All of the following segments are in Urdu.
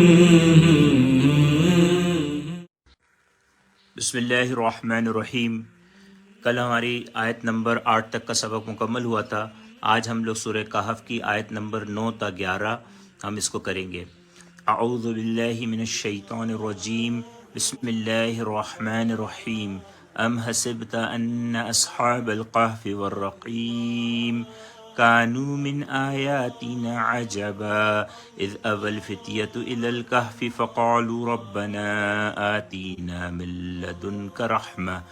بسم اللہ الرحمن الرحیم۔ کل ہماری آیت نمبر 8 تک کا سبق مکمل ہوا تھا۔ آج ہم لوگ سورہ کہف کی آیت نمبر 9 تا 11 ہم اس کو کریں گے۔ اعوذ باللہ من الشیطان الرجیم، بسم اللہ الرحمن الرحیم۔ ام حسبت ان اصحاب القہف والرقیم كانوا من آياتنا عجبا إذ أوى الفتية إلى الكهف فقالوا ربنا آتنا من لدنك رحمة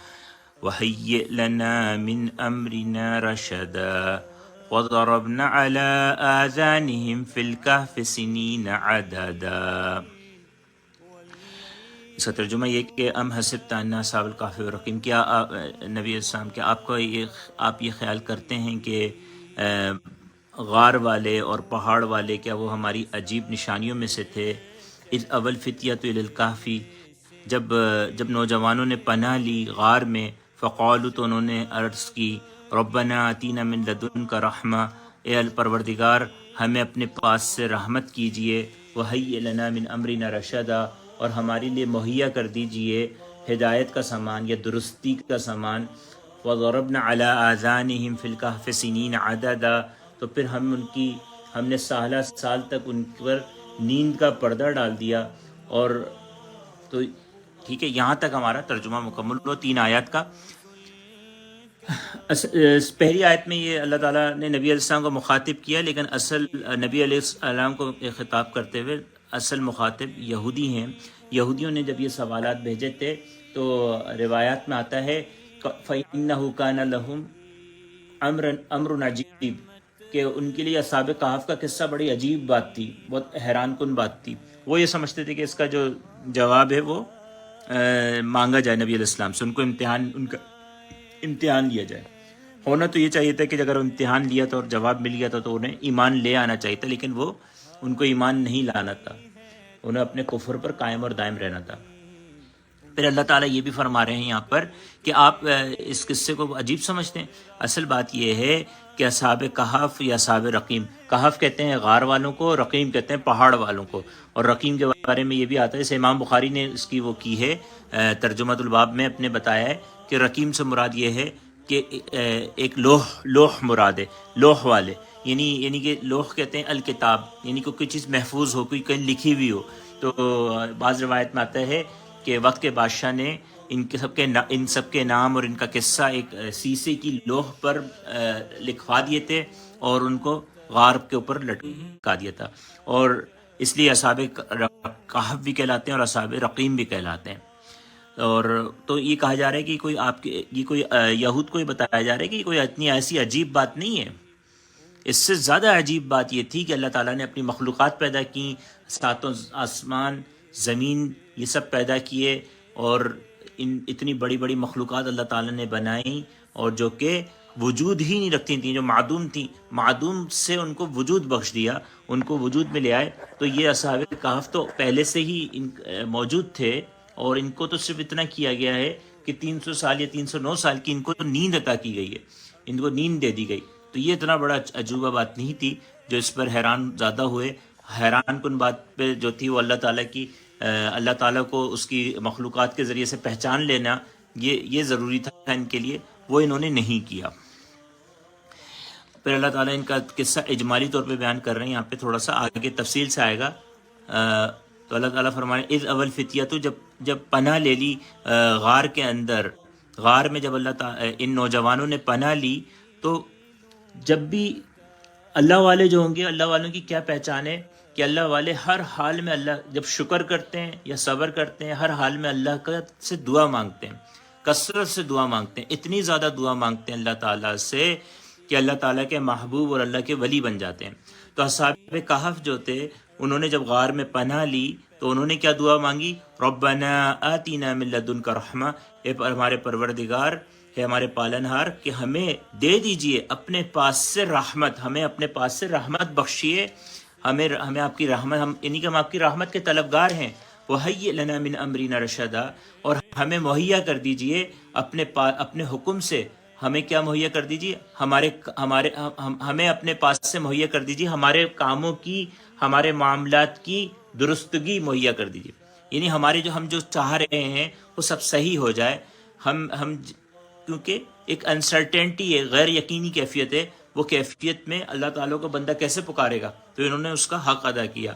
وهيئ لنا من أمرنا رشدا وضربنا على آذانهم في الكهف سنين عددا۔ اس کا ترجمہ یہ کہ ام حسبت ان اصحاب الکہف والرقیم، کیا نبی السلام کیا آپ یہ خیال کرتے ہیں کہ غار والے اور پہاڑ والے کیا وہ ہماری عجیب نشانیوں میں سے تھے؟ اذ اول فتیۃ الی الکہف، جب نوجوانوں نے پناہ لی غار میں، فقالوا تو انہوں نے عرض کی، ربنا آتینا من لدنک رحمہ، اے پروردگار ہمیں اپنے پاس سے رحمت کیجئے، وہیئ لنا من امرنا رشدا، اور ہمارے لیے مہیا کر دیجئے ہدایت کا سامان یا درستی کا سامان۔ وضربنا علی آذانہم فی الکہف سنین عددا، تو پھر ہم نے سال تک ان پر نیند کا پردہ ڈال دیا۔ اور تو ٹھیک ہے، یہاں تک ہمارا ترجمہ مکمل ہوا 3 آیات کا۔ پہلی آیت میں یہ اللہ تعالیٰ نے نبی علیہ السلام کو مخاطب کیا، لیکن اصل نبی علیہ السلام کو خطاب کرتے ہوئے اصل مخاطب یہودی ہیں۔ یہودیوں نے جب یہ سوالات بھیجے تھے تو روایات میں آتا ہے فَإِنَّهُ كَانَ لَهُمْ أَمْرٌ عَجِيبٌ، کہ ان کے لیے اصحاب کہف کا قصہ بڑی عجیب بات تھی، بہت حیران کن بات تھی۔ وہ یہ سمجھتے تھے کہ اس کا جو جواب ہے وہ مانگا جائے نبی علیہ السلام سے، ان کا امتحان لیا جائے۔ ہونا تو یہ چاہیے تھا کہ اگر امتحان لیا تھا اور جواب مل گیا تھا تو انہیں ایمان لے آنا چاہیے تھا، لیکن ان کو ایمان نہیں لانا تھا، انہیں اپنے کفر پر قائم اور دائم رہنا تھا۔ پھر اللہ تعالیٰ یہ بھی فرما رہے ہیں یہاں پر کہ آپ اس قصے کو عجیب سمجھتے ہیں۔ اصل بات یہ ہے کہ اصحاب کہف یا اصحاب رقیم، کہف کہتے ہیں غار والوں کو، رقیم کہتے ہیں پہاڑ والوں کو۔ اور رقیم کے بارے میں یہ بھی آتا ہے، جیسے امام بخاری نے اس کی وہ کی ہے ترجمۃ الباب میں اپنے بتایا ہے کہ رقیم سے مراد یہ ہے کہ ایک لوح مراد ہے، لوح والے، یعنی کہ لوح کہتے ہیں الکتاب، یعنی کہ کوئی چیز محفوظ ہو، کوئی کہیں لکھی ہوئی ہو۔ تو بعض روایت میں آتا ہے کہ وقت کے بادشاہ نے ان سب کے نام اور ان کا قصہ ایک سیسے کی لوح پر لکھوا دیے تھے اور ان کو غار کے اوپر لٹکا دیا تھا، اور اس لیے اصحاب کہف بھی کہلاتے ہیں اور اصحاب رقیم بھی کہلاتے ہیں۔ اور تو یہ کہا جا رہا ہے کہ یہود کو یہ بتایا جا رہا ہے کہ کوئی اتنی ایسی عجیب بات نہیں ہے۔ اس سے زیادہ عجیب بات یہ تھی کہ اللہ تعالیٰ نے اپنی مخلوقات پیدا کی، ساتوں آسمان زمین یہ سب پیدا کیے، اور اتنی بڑی بڑی مخلوقات اللہ تعالیٰ نے بنائیں، اور جو کہ وجود ہی نہیں رکھتی تھیں، جو معدوم تھیں، معدوم سے ان کو وجود بخش دیا، ان کو وجود میں لے آئے۔ تو یہ اصحاب کہف تو پہلے سے ہی موجود تھے، اور ان کو تو صرف اتنا کیا گیا ہے کہ 300 سال یا 309 سال کی ان کو نیند عطا کی گئی ہے، ان کو نیند دے دی گئی۔ تو یہ اتنا بڑا عجوبہ بات نہیں تھی جو اس پر حیران زیادہ ہوئے۔ حیران کن بات پہ جو تھی وہ اللہ تعالیٰ کو اس کی مخلوقات کے ذریعے سے پہچان لینا، یہ ضروری تھا ان کے لیے، وہ انہوں نے نہیں کیا۔ پھر اللہ تعالیٰ ان کا قصہ اجمالی طور پہ بیان کر رہے ہیں، یہاں پہ تھوڑا سا آگے تفصیل سے آئے گا۔ تو اللہ تعالیٰ فرمائے اذ اول فتیہ، جب پناہ لے لی غار کے اندر، غار میں جب اللہ تعالیٰ ان نوجوانوں نے پناہ لی، تو جب بھی اللہ والے جو ہوں گے، اللہ والوں کی کیا پہچان ہے کہ اللہ والے ہر حال میں جب شکر کرتے ہیں یا صبر کرتے ہیں، ہر حال میں اللہ سے دعا مانگتے ہیں، کثرت سے دعا مانگتے ہیں، اتنی زیادہ دعا مانگتے ہیں اللہ تعالیٰ سے کہ اللہ تعالیٰ کے محبوب اور اللہ کے ولی بن جاتے ہیں۔ تو اصحاب کہف جو تھے، انہوں نے جب غار میں پناہ لی تو انہوں نے کیا دعا مانگی؟ ربنا آتینا من لدنک رحمہ، اے ہمارے پروردگار، ہے ہمارے پالنہار، کہ ہمیں دے دیجئے اپنے پاس سے رحمت، ہمیں اپنے پاس سے رحمت بخشیے، ہمیں آپ کی رحمت، یعنی کہ ہم آپ کی رحمت کے طلبگار ہیں۔ وَهَيِّئْ لَنَا مِنْ أَمْرِنَا رَشَدًا، اور ہمیں مہیا کر دیجئے اپنے حکم سے، ہمیں کیا مہیا کر دیجئے؟ ہمیں اپنے پاس سے مہیا کر دیجئے ہمارے کاموں کی، ہمارے معاملات کی درستگی مہیا کر دیجیے، یعنی ہمارے ہم جو چاہ رہے ہیں وہ سب صحیح ہو جائے. ہم کیونکہ ایک انسرٹینٹی ہے، غیر یقینی کیفیت ہے، وہ کیفیت میں اللہ تعالیٰ کو بندہ کیسے پکارے گا؟ تو انہوں نے اس کا حق ادا کیا،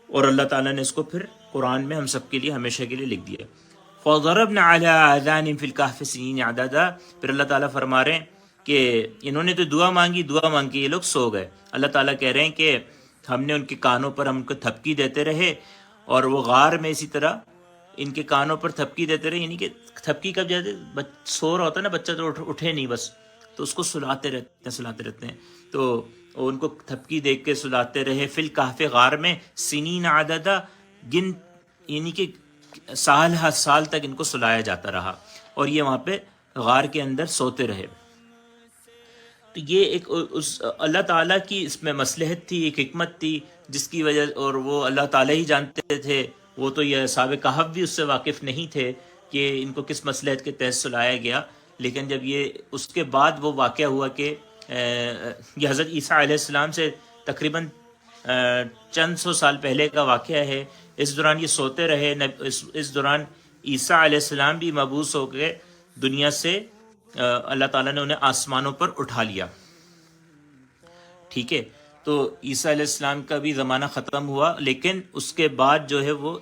اور اللہ تعالیٰ نے اس کو پھر قرآن میں ہم سب کے لیے ہمیشہ کے لیے لکھ دیا. فَضَرَبْنَا عَلَىٰ آذَانِهِمْ فِي الْكَهْفِ سِنِينَ عَدَدًا. پھر اللہ تعالیٰ فرما رہے ہیں کہ انہوں نے تو دعا مانگی کے یہ لوگ سو گئے. اللہ تعالیٰ کہہ رہے ہیں کہ ہم نے ان کے کانوں پر ہم کو تھپکی دیتے رہے، اور وہ غار میں اسی طرح ان کے کانوں پر تھپکی دیتے رہے، یعنی کہ تھپکی کب جاتے، سو رہا ہوتا ہے نا بچہ تو اٹھے نہیں بس، تو اس کو سلاتے رہتے ہیں، تو ان کو تھپکی دیکھ کے سلاتے رہے. فی الکہف غار میں، سنین عددا گن، یعنی کہ سال ہر سال تک ان کو سلایا جاتا رہا، اور یہ وہاں پہ غار کے اندر سوتے رہے. تو یہ ایک اللہ تعالیٰ کی اس میں مصلحت تھی، ایک حکمت تھی جس کی وجہ، اور وہ اللہ تعالیٰ ہی جانتے تھے. وہ تو یہ اصحاب کہف بھی اس سے واقف نہیں تھے کہ ان کو کس مصلحت کے تحت سلایا گیا. لیکن جب یہ اس کے بعد وہ واقعہ ہوا کہ یہ حضرت عیسیٰ علیہ السلام سے تقریباً چند سو سال پہلے کا واقعہ ہے. اس دوران یہ سوتے رہے، اس دوران عیسیٰ علیہ السلام بھی مبعوث ہو کے دنیا سے اللہ تعالیٰ نے انہیں آسمانوں پر اٹھا لیا. ٹھیک ہے، تو عیسیٰ علیہ السلام کا بھی زمانہ ختم ہوا، لیکن اس کے بعد جو ہے وہ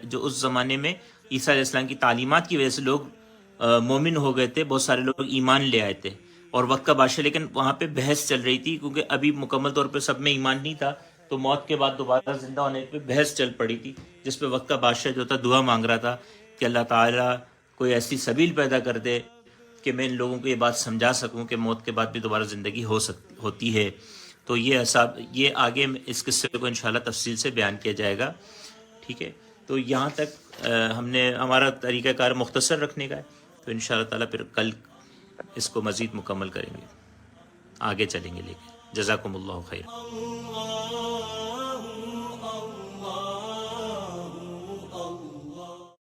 جو اس زمانے میں عیسیٰ علیہ السلام کی تعلیمات کی وجہ سے لوگ مومن ہو گئے تھے، بہت سارے لوگ ایمان لے آئے تھے. اور وقت کا بادشاہ، لیکن وہاں پہ بحث چل رہی تھی کیونکہ ابھی مکمل طور پہ سب میں ایمان نہیں تھا، تو موت کے بعد دوبارہ زندہ ہونے پہ بحث چل پڑی تھی، جس پہ وقت کا بادشاہ جو تھا دعا مانگ رہا تھا کہ اللہ تعالیٰ کوئی ایسی سبیل پیدا کر دے کہ میں ان لوگوں کو یہ بات سمجھا سکوں کہ موت کے بعد بھی دوبارہ زندگی ہوتی ہے. تو یہ آگے اس قصے کو انشاءاللہ تفصیل سے بیان کیا جائے گا. ٹھیک ہے، تو یہاں تک ہم نے ہمارا طریقہ کار مختصر رکھنے کا ہے، تو انشاءاللہ تعالیٰ پھر کل اس کو مزید مکمل کریں گے، آگے چلیں گے. لے کے جزاکم اللہ خیر.